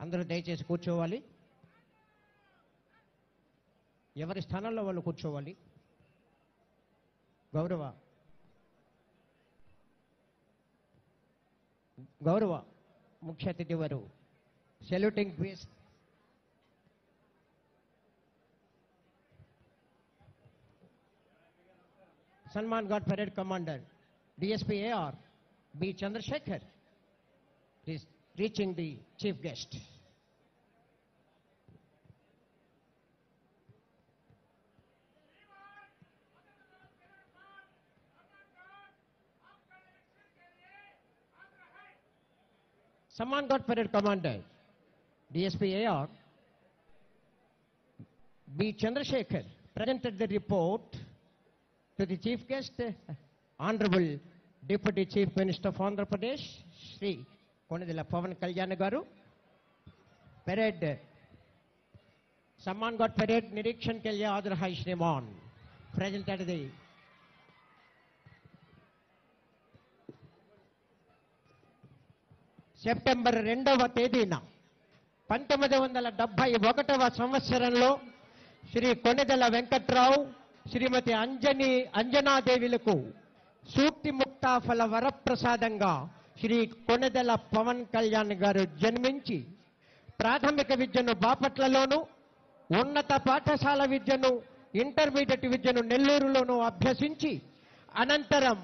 అందరూ దయచేసి కూర్చోవాలి. ఎవరి స్థానంలో వాళ్ళు కూర్చోవాలి. గౌరవ ముఖ్య అతిథి వారు సెల్యూటింగ్ క్విజ్ సన్మాన్ guard parade commander DSP AR B Chandrashekar is reaching the chief guest. Samman Ghat Parade Commander DSP AR B Chandrasekhar presented the report to the chief guest, Honorable Deputy Chief Minister of Andhra Pradesh, Shri Konidela Pavan Kalyan Garu. Parade Samman Ghat Parade Nirikshan ke liye Adar Hai Shriman presented the September 2వ తేదీన 1971వ సంవత్సరంలో శ్రీ కొణిదెల వెంకట్రావు శ్రీమతి అంజనాదేవిలకు సూక్తి ముక్తాఫల వరప్రసాదంగా శ్రీ కొణిదెల పవన్ కళ్యాణ్ గారు జన్మించి ప్రాథమిక విద్యను బాపట్లలోను ఉన్నత పాఠశాల విద్యను ఇంటర్మీడియట్ విద్యను నెల్లూరులోను అభ్యసించి అనంతరం